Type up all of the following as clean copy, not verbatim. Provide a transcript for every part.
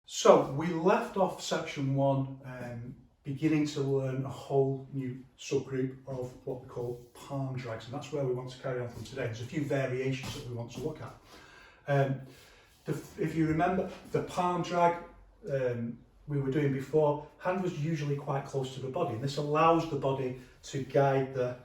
So we left off section 1 beginning to learn a whole new subgroup of what we call palm drags, and that's where we want to carry on from today. There's a few variations that we want to look at. If you remember, the palm drag we were doing before, hand was usually quite close to the body, and this allows the body to guide the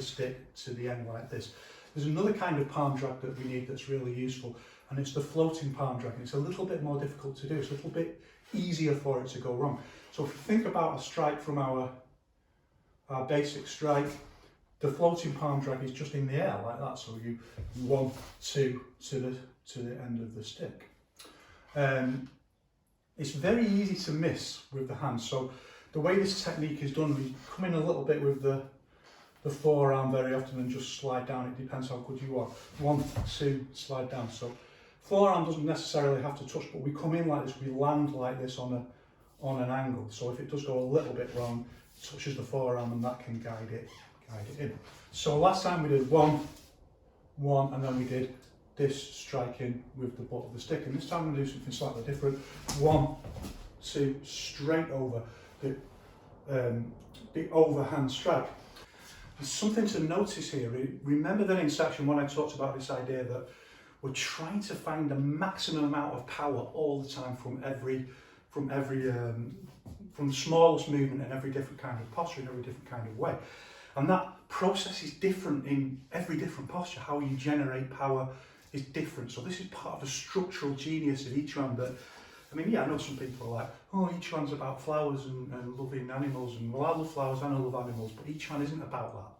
stick to the end like this. There's another kind of palm drag that we need that's really useful, and it's the floating palm drag. It's a little bit more difficult to do. It's a little bit easier for it to go wrong. So if you think about a strike from our basic strike, the floating palm drag is just in the air like that. So you 1, 2 to the end of the stick. It's very easy to miss with the hand. So the way this technique is done, we come in a little bit with the forearm very often and just slide down. It depends how good you are. 1, 2, slide down. So forearm doesn't necessarily have to touch, but we come in like this, we land like this on an angle. So if it does go a little bit wrong, it touches the forearm and that can guide it in. So last time we did 1, 1, and then we did this striking with the butt of the stick. And this time we're going to do something slightly different. 1, 2, straight over the overhand strike. There's something to notice here. Remember that in section 1 I talked about this idea that we're trying to find the maximum amount of power all the time from the smallest movement in every different kind of posture, in every different kind of way. And that process is different in every different posture. How you generate power is different. So this is part of the structural genius of Yiquan that, I mean, yeah, I know some people are like, oh, Yiquan's about flowers and loving animals, and well, I love flowers and I love animals, but Yiquan isn't about that.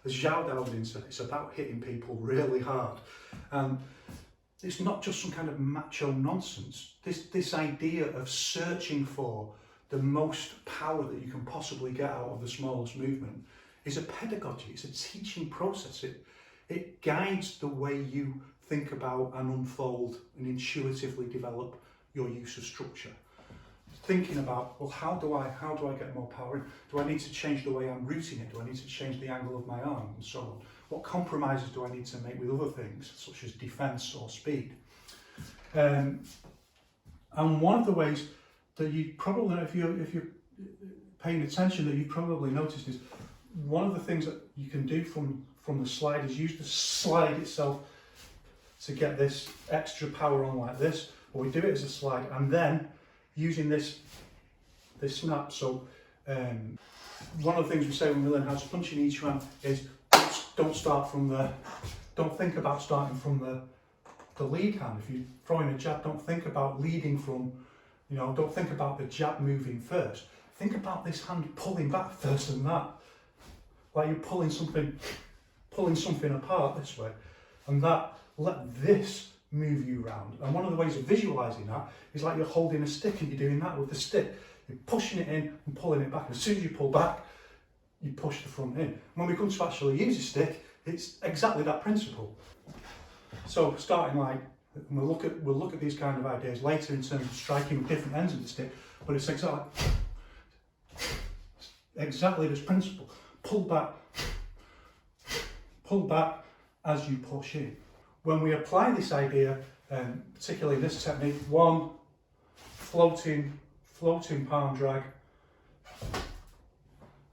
As Zhao Daodin said, it's about hitting people really hard. And it's not just some kind of macho nonsense. This idea of searching for the most power that you can possibly get out of the smallest movement is a pedagogy, it's a teaching process. It guides the way you think about and unfold and intuitively develop your use of structure. Thinking about, well, how do I get more power in? Do I need to change the way I'm rooting it? Do I need to change the angle of my arm and so on? What compromises do I need to make with other things, such as defense or speed? And one of the ways that you probably, if you're paying attention, that you probably noticed is one of the things that you can do from the slide is use the slide itself to get this extra power on like this, or we do it as a slide, and then using this snap. So one of the things we say when we learn how to punch in Yiquan is don't think about starting from the lead hand. If you're throwing a jab, don't think about leading from, don't think about the jab moving first. Think about this hand pulling back first and that. Like you're pulling something apart this way. And let this move you round. And one of the ways of visualizing that is like you're holding a stick and you're doing that with the stick. You're pushing it in and pulling it back. And as soon as you pull back, you push the front in. When we come to actually use a stick, it's exactly that principle. So starting like, we'll look at these kind of ideas later in terms of striking with different ends of the stick, but it's exactly this principle. Pull back as you push in. When we apply this idea, particularly this technique, 1, floating palm drag,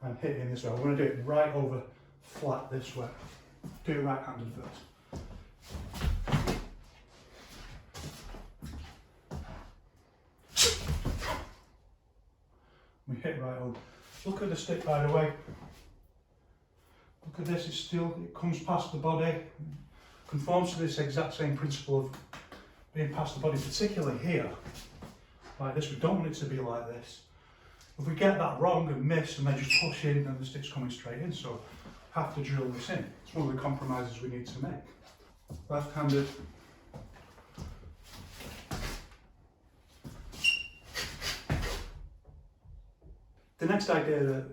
and hitting this way. We're going to do it right over flat this way. Do it right-handed first. We hit right over. Look at the stick, by the way. Look at this, it comes past the body. Conforms to this exact same principle of being past the body, particularly here, like this. We don't want it to be like this. If we get that wrong and miss and then just push in, then the stick's coming straight in, so have to drill this in. It's one of the compromises we need to make. Left-handed. The next idea that,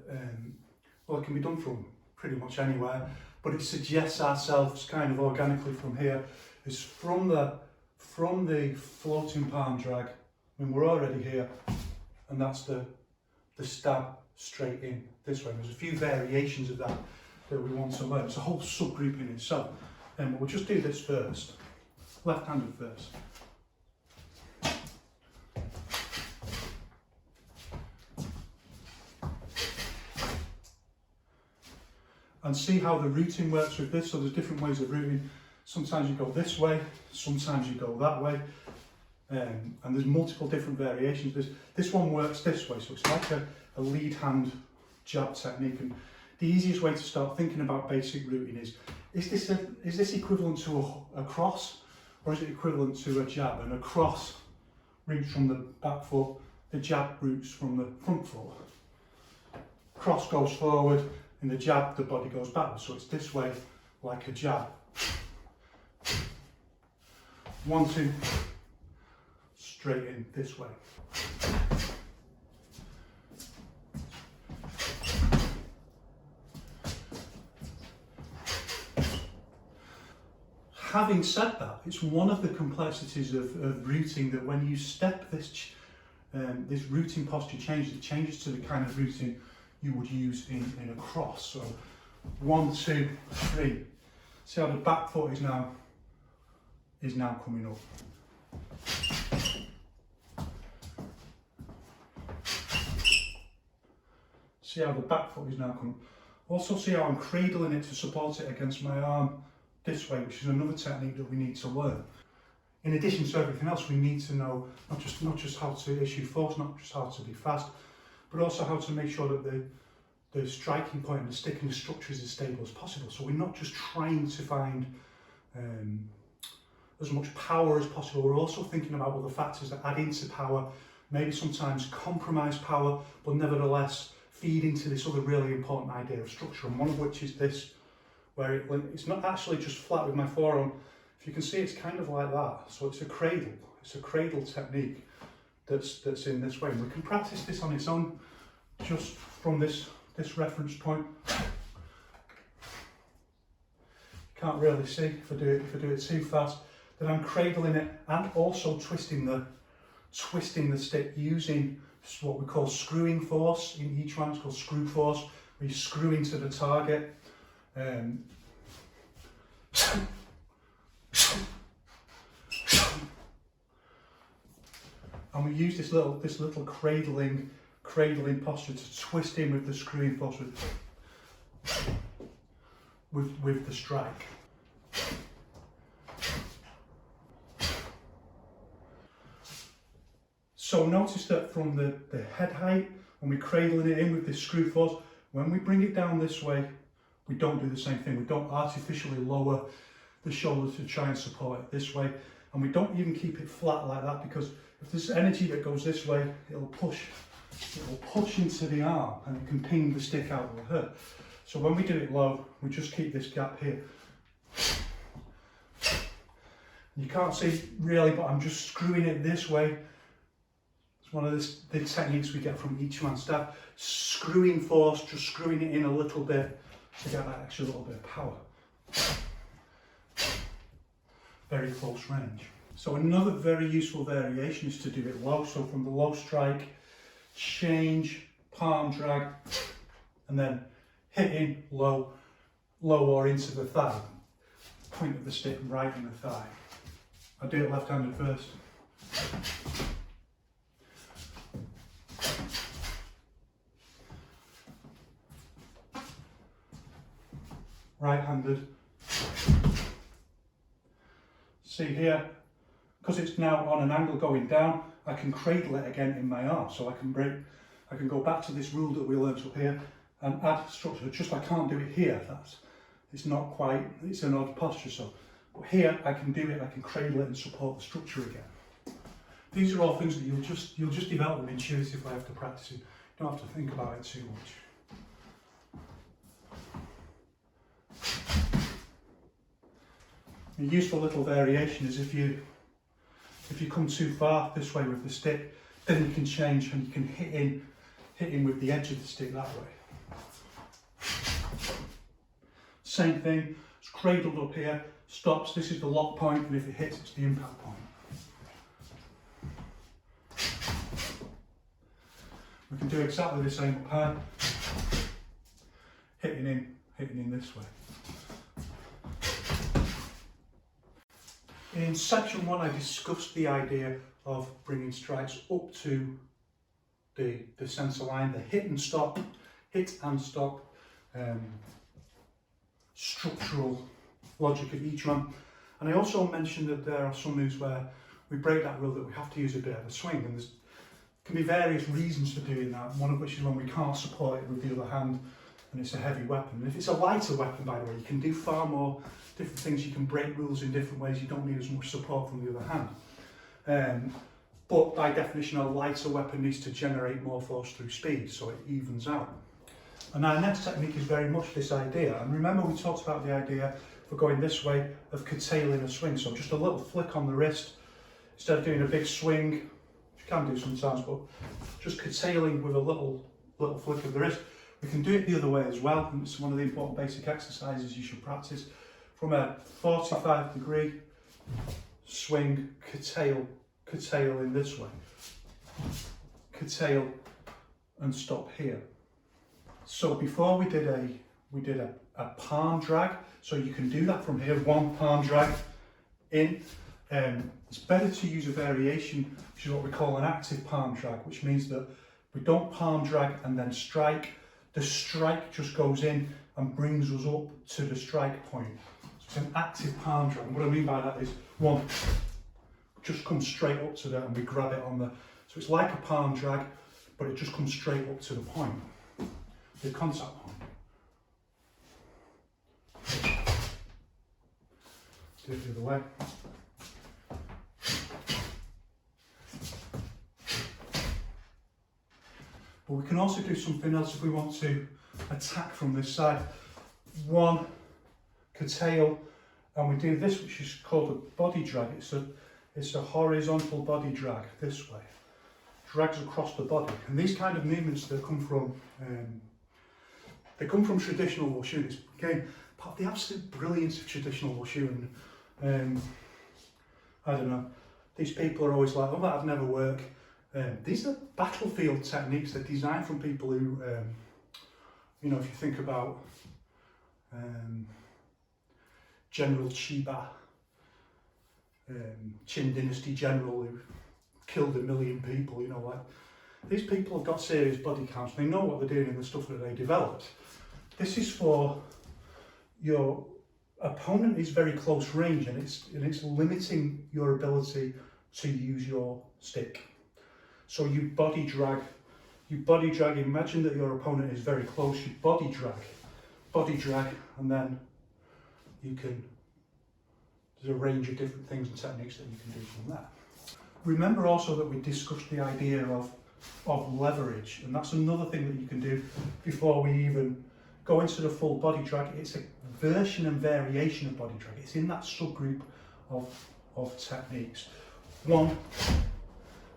it can be done from pretty much anywhere, but it suggests ourselves kind of organically from here, is from the floating palm drag. I mean, we're already here, and that's the stab straight in this way. There's a few variations of that we want to learn. It's a whole subgroup in itself. But we'll just do this first. Left-handed first. and see how the routing works with this. So there's different ways of routing. Sometimes you go this way, sometimes you go that way, and there's multiple different variations. This one works this way, so it's like a lead hand jab technique. And the easiest way to start thinking about basic routing is this equivalent to a cross, or is it equivalent to a jab? And a cross roots from the back foot, the jab roots from the front foot. Cross goes forward, in the jab the body goes backwards, so it's this way like a jab. 1, 2, straight in this way. Having said that, it's one of the complexities of routing that when you step this routing posture changes, it changes to the kind of routing you would use in a cross. So 1, 2, 3. See how the back foot is now coming up. See how the back foot is now coming. Also see how I'm cradling it to support it against my arm this way, which is another technique that we need to learn. In addition to everything else, we need to know not just how to issue force, not just how to be fast, but also how to make sure that the striking point and the stick and the structure is as stable as possible. So we're not just trying to find as much power as possible, we're also thinking about all the factors that add into power, maybe sometimes compromise power, but nevertheless feed into this other really important idea of structure, and one of which is this, where it's not actually just flat with my forearm. If you can see, it's kind of like that. So it's a cradle technique that's in this way. And we can practice this on its own, just from this reference point. Can't really see if I do it too fast. Then I'm cradling it and also twisting the stick using what we call screwing force. In Yiquan, it's called screw force, where you screw into the target. And we use this little cradling posture to twist in with the screwing force with the strike. So notice that from the head height, when we're cradling it in with this screw force, when we bring it down this way, we don't do the same thing. We don't artificially lower the shoulder to try and support it this way. And we don't even keep it flat like that, because if there's energy that goes this way, it'll push into the arm and it can ping the stick out of the hurt. So when we do it low, we just keep this gap here. You can't see really, but I'm just screwing it this way. It's one of the techniques we get from Yiquan staff. Screwing force, just screwing it in a little bit to get that extra little bit of power. Very close range. So another very useful variation is to do it low. So from the low strike, change, palm drag, and then hitting low or into the thigh. Point of the stick right in the thigh. I do it left-handed first. Right-handed. See here, because it's now on an angle going down, I can cradle it again in my arm. So I can go back to this rule that we learnt up here and add structure. Just I can't do it here. It's not quite, it's an odd posture. So but here I can do it, I can cradle it and support the structure again. These are all things that you'll just develop them intuitively after practicing. You don't have to think about it too much. A useful little variation is if you come too far this way with the stick, then you can change and you can hit in with the edge of the stick that way. Same thing, it's cradled up here, stops, this is the lock point, and if it hits, it's the impact point. We can do exactly the same up here, hitting in this way. In section 1, I discussed the idea of bringing strikes up to the centre line, the hit and stop, structural logic of Yiquan. And I also mentioned that there are some moves where we break that rule that we have to use a bit of a swing, and there can be various reasons for doing that, one of which is when we can't support it with the other hand and it's a heavy weapon. And if it's a lighter weapon, by the way, you can do far more different things. You can break rules in different ways. You don't need as much support from the other hand. But by definition, a lighter weapon needs to generate more force through speed, so it evens out. And our next technique is very much this idea. And remember, we talked about the idea for going this way of curtailing a swing. So just a little flick on the wrist, instead of doing a big swing, which you can do sometimes, but just curtailing with a little flick of the wrist. We can do it the other way as well, and it's one of the important basic exercises you should practice. From a 45-degree swing, curtail in this way. Curtail and stop here. So before we did a palm drag, so you can do that from here, one palm drag in. It's better to use a variation, which is what we call an active palm drag, which means that we don't palm drag and then strike. The strike just goes in and brings us up to the strike point. So it's an active palm drag. And what I mean by that is one, just comes straight up to there and we grab it on the, so it's like a palm drag, but it just comes straight up to the point, the contact point. Do it the other way. But we can also do something else if we want to attack from this side. One, curtail, and we do this, which is called a body drag. It's a horizontal body drag this way. Drags across the body. And these kind of movements that come from traditional Wushu. It's again part of the absolute brilliance of traditional Wushu. And I don't know, these people are always like, oh, that'd never work. These are battlefield techniques. They're designed from people who, you know, if you think about General Chiba, Qin Dynasty general who killed 1 million people, you know, like, these people have got serious body counts. They know what they're doing in the stuff that they developed. This is for your opponent is very close range, and it's limiting your ability to use your stick. So you body drag, imagine that your opponent is very close, you body drag, and then you can, there's a range of different things and techniques that you can do from there. Remember also that we discussed the idea of leverage, and that's another thing that you can do before we even go into the full body drag. It's a version and variation of body drag. It's in that subgroup of techniques. One,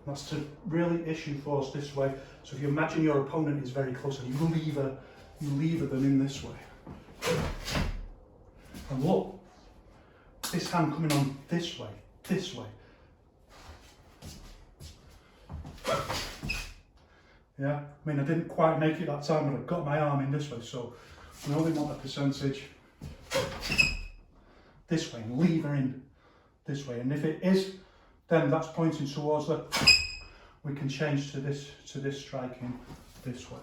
that's to really issue force this way. So if you imagine your opponent is very close and you lever them in this way. And look, this hand coming on this way. Yeah, I mean, I didn't quite make it that time, but I got my arm in this way, so we only want a percentage this way and lever in this way. And if it is, then that's pointing towards the, we can change to this striking this way.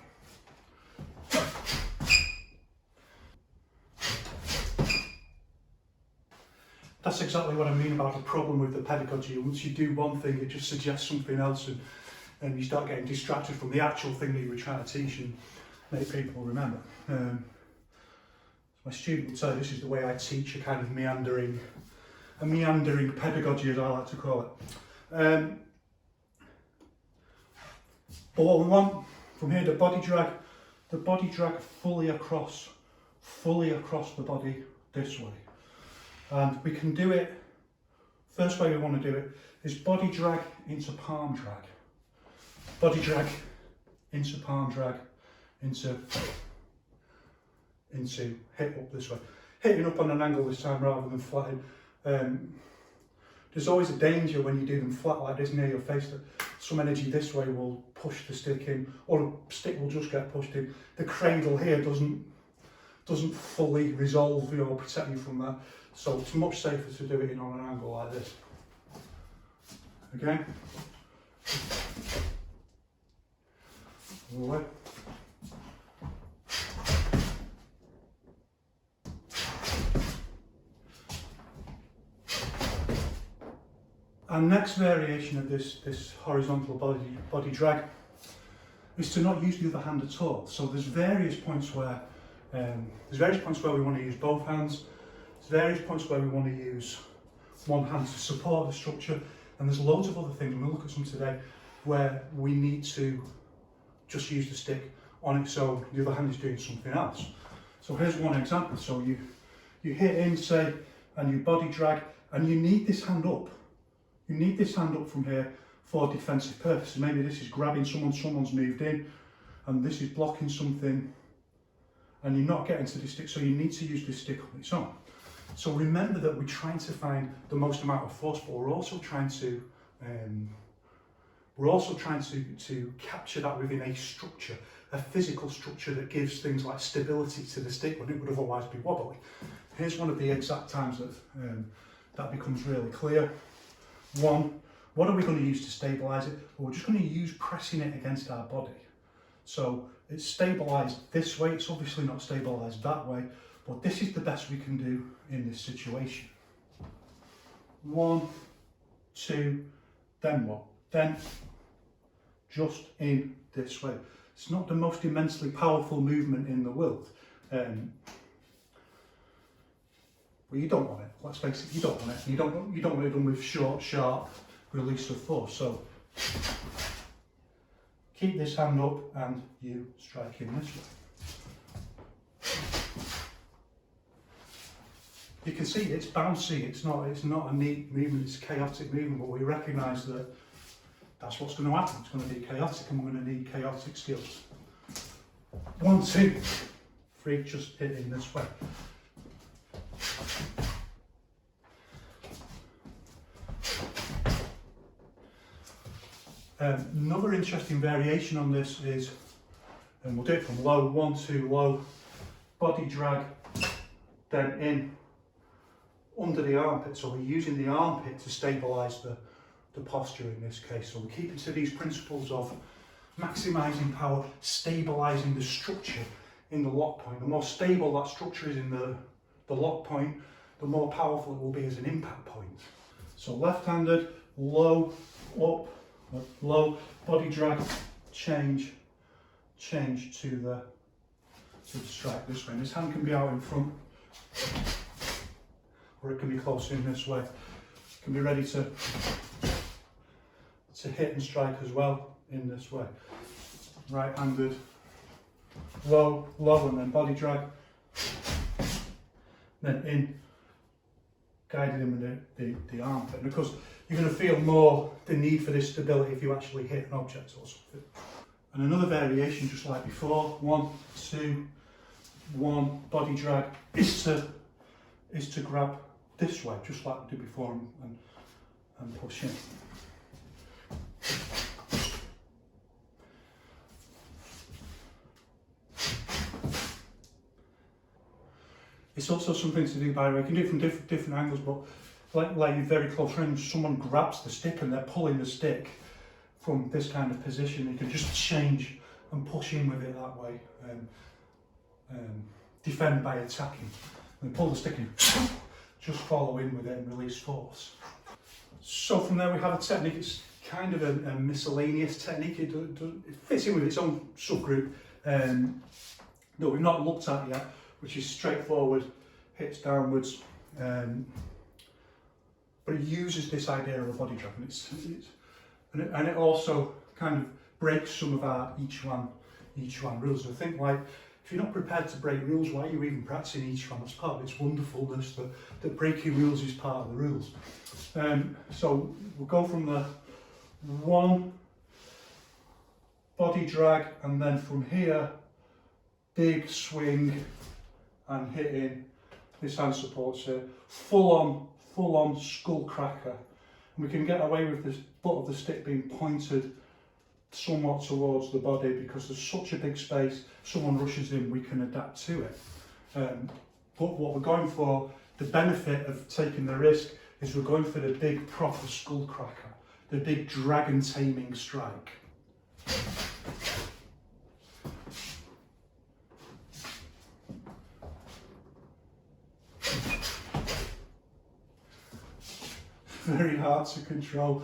That's exactly what I mean about the problem with the pedagogy. Once you do one thing, it just suggests something else, and you start getting distracted from the actual thing that you were trying to teach and make people remember. My student would say this is the way I teach, a kind of meandering pedagogy, as I like to call it. But what we want from here, the body drag fully across the body this way. And we can do it, first way we want to do it is body drag into palm drag. Body drag into palm drag, into hit up this way. Hitting up on an angle this time rather than flatting. There's always a danger when you do them flat like this near your face that some energy this way will push the stick in, or the stick will just get pushed in. The cradle here doesn't fully resolve, you know, or protect you from that. So it's much safer to do it on an angle like this. Again. All the way. Our next variation of this horizontal body drag is to not use the other hand at all. So there's various points where we want to use both hands. There's various points where we want to use one hand to support the structure, and there's loads of other things, and we'll look at some today, where we need to just use the stick on its own, the other hand is doing something else. So here's one example. So you hit in, say, and you body drag, and you need this hand up. You need this hand up from here for defensive purposes. Maybe this is grabbing someone's moved in, and this is blocking something, and you're not getting to the stick, so you need to use this stick on its own. So remember that we're trying to find the most amount of force, but we're also trying to capture that within a structure, a physical structure that gives things like stability to the stick when it would otherwise be wobbly. Here's one of the exact times that that becomes really clear. One, what are we going to use to stabilise it? Well, we're just going to use pressing it against our body. So it's stabilised this way, it's obviously not stabilised that way, but this is the best we can do in this situation. 1, 2, then what? Then just in this way. It's not the most immensely powerful movement in the world. Well, you don't want it. Let's face it, you don't want it. You don't want it done with short, sharp release of force. So keep this hand up and you strike in this way. You can see it's bouncy. It's not a neat movement. It's a chaotic movement. But we recognise that that's what's going to happen. It's going to be chaotic, and we're going to need chaotic skills. 1, 2, 3. Just hit in this way. Another interesting variation on this is, and we'll do it from low, 1, 2, low, body drag, then in under the armpit. So we're using the armpit to stabilise the posture in this case. So we're keeping to these principles of maximising power, stabilising the structure in the lock point. The more stable that structure is in the lock point, the more powerful it will be as an impact point. So left-handed, low, up, low, body drag, change to the strike this way. And this hand can be out in front, or it can be close in this way. It can be ready to hit and strike as well in this way. Right-handed, low, and then body drag, then in, guided in with the armpit. And of course, you're going to feel more the need for this stability if you actually hit an object or something. And another variation, just like before, 1, 2, 1, body drag, is to grab this way, just like we did before, and push in. It's also something to do, by the way, you can do it from different angles, but like you're very close range, someone grabs the stick and they're pulling the stick from this kind of position, you can just change and push in with it that way, defend by attacking. And pull the stick in, just follow in with it and release force. So from there we have a technique. It's kind of a miscellaneous technique. It fits in with its own subgroup that we've not looked at yet, which is straightforward, hits downwards, but it uses this idea of a body drag, and it also kind of breaks some of our Yiquan rules. So think like, if you're not prepared to break rules, why are you even practicing Yiquan? That's part of its wonderfulness, that breaking rules is part of the rules. So we'll go from the 1, body drag, and then from here, big swing and hitting. This hand supports it. Full on skull cracker. And we can get away with this butt of the stick being pointed somewhat towards the body because there's such a big space. Someone rushes in, we can adapt to it. But what we're going for, the benefit of taking the risk, is we're going for the big proper skull cracker, the big dragon taming strike. very hard to control.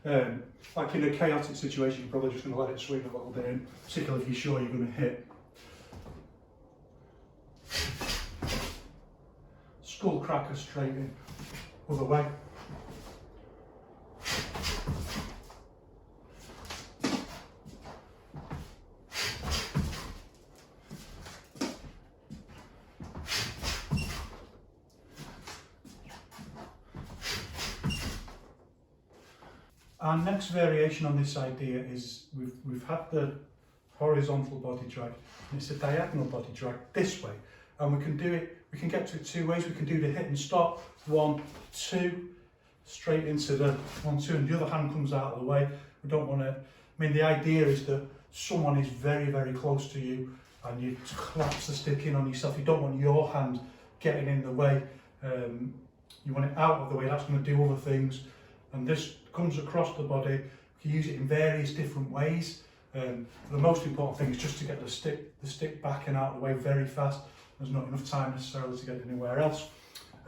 Like in a chaotic situation, you're probably just going to let it swing a little bit in, particularly if you're sure you're going to hit. Skull cracker straight in, other way. Our next variation on this idea is we've had the horizontal body drag, and it's a diagonal body drag this way, and we can do it. We can get to it two ways. We can do the hit and stop, 1, 2, straight into the 1, 2, and the other hand comes out of the way. We don't want to. I mean, the idea is that someone is very, very close to you, and you collapse the stick in on yourself. You don't want your hand getting in the way. You want it out of the way. That's going to do other things, and this comes across the body. You can use it in various different ways. The most important thing is just to get the stick back and out of the way very fast. There's not enough time necessarily to get it anywhere else.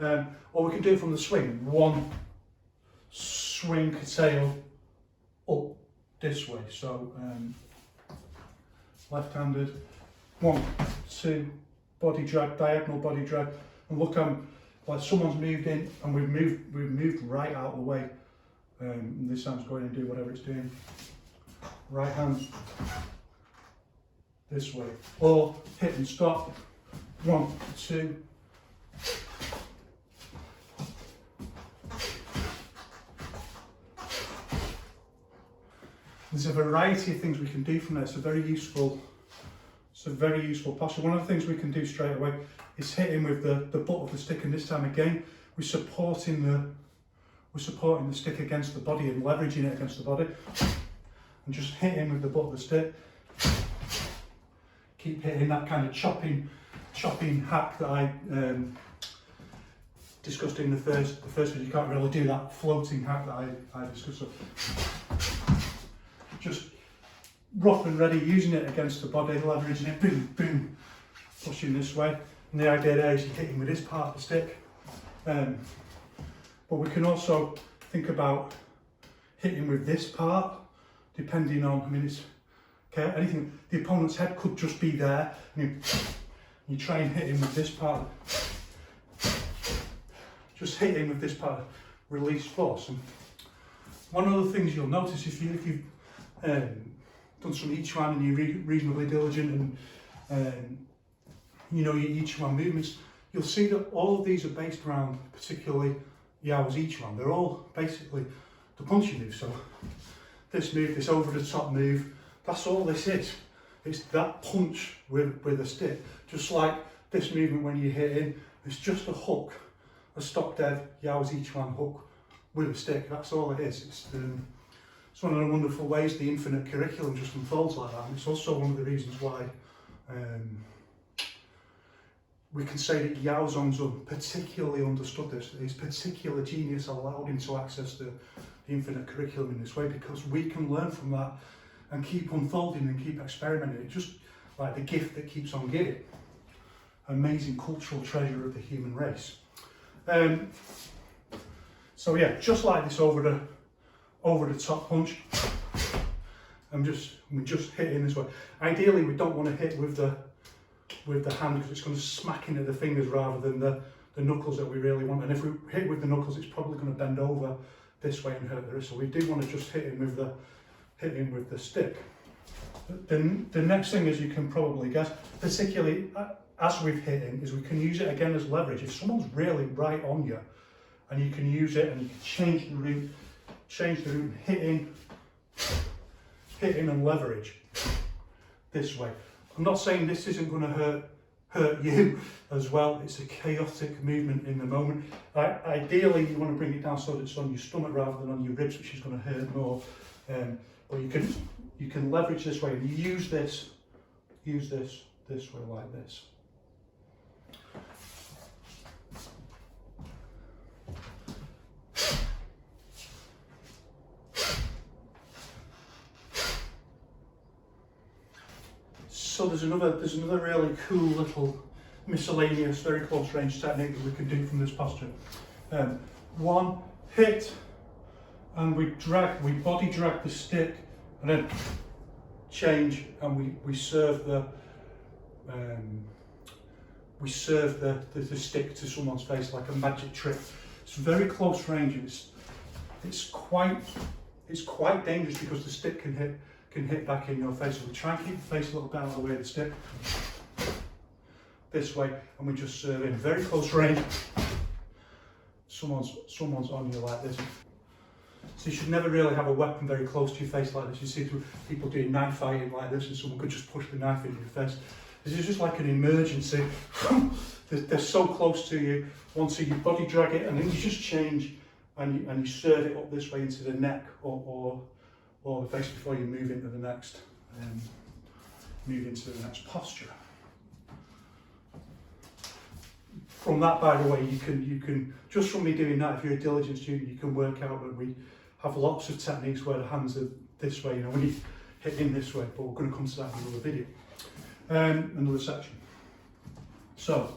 Or we can do it from the swing. 1 swing tail up this way. So left-handed, 1, 2, body drag, diagonal body drag, and look, like someone's moved in and we've moved right out of the way. And this hand's going and do whatever it's doing. Right hand this way, or hit and stop. 1, 2. There's a variety of things we can do from there. It's a very useful posture. One of the things we can do straight away is hitting with the butt of the stick, and this time again we're supporting the stick against the body and leveraging it against the body, and just hitting with the butt of the stick. Keep hitting that kind of chopping hack that I discussed in the first video. You can't really do that floating hack that I discussed. So just rough and ready, using it against the body, leveraging it, boom, boom, pushing this way. And the idea there is you're hitting with this part of the stick. But we can also think about hitting with this part, depending on, I mean, it's okay, anything. The opponent's head could just be there, and you try and hit him with this part. Just hit him with this part, release force. And one of the things you'll notice if you've done some Yiquan and you're reasonably diligent and you know your Yiquan movements, you'll see that all of these are based around particularly Yao's Yiquan. They're all basically the punching move. So this move, this over the top move, that's all this is. It's that punch with a stick. Just like this movement when you hit in, it's just a hook, a stock dead Yao's Yiquan hook with a stick. That's all it is. It's one of the wonderful ways the infinite curriculum just unfolds like that. And it's also one of the reasons why we can say that Yao Zongzong particularly understood this. His particular genius allowed him to access the infinite curriculum in this way, because we can learn from that and keep unfolding and keep experimenting. It's just like the gift that keeps on giving. Amazing cultural treasure of the human race. So yeah, just like this over the top punch. We're just hitting this way. Ideally, we don't want to hit with the hand, because it's going to smack into the fingers rather than the knuckles that we really want. And if we hit with the knuckles, it's probably going to bend over this way and hurt the wrist. So we do want to just hit him with the stick. The next thing, as you can probably guess, particularly as we've hit him, is we can use it again as leverage. If someone's really right on you, and you can use it and you can change the route, and hit in and leverage this way. I'm not saying this isn't going to hurt you as well. It's a chaotic movement in the moment. Ideally, you want to bring it down so that it's on your stomach rather than on your ribs, which is going to hurt more. But you can leverage this way, and you use this way like this. So there's another really cool little miscellaneous, very close range technique that we can do from this posture. One, hit, and we body drag the stick, and then change, and we serve the stick to someone's face like a magic trick. It's very close range, and it's quite dangerous because the stick can hit back in your face. So we try and keep the face a little bit out of the way of the stick, this way, and we just serve in very close range. Someone's on you like this. So you should never really have a weapon very close to your face like this. You see people doing knife fighting like this, and someone could just push the knife into your face. This is just like an emergency. They're so close to you. Once you body drag it, and then you just change, and you serve it up this way into the neck or the face before you move into the next posture. From that, by the way, you can just from me doing that, if you're a diligent student, you can work out that we have lots of techniques where the hands are this way, when you hit in this way, but we're going to come to that in another video, another section. So,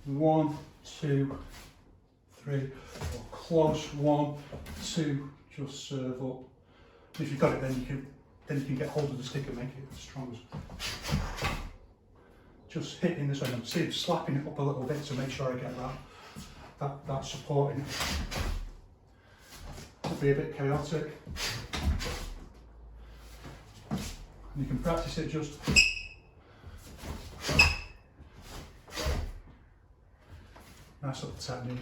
one, two, three, or close, one, two, just serve up. If you've got it, then you can get hold of the stick and make it as strong as. Just hitting this way, and see, slapping it up a little bit to make sure I get that support in it. It'll be a bit chaotic. And you can practice it just. Nice little technique.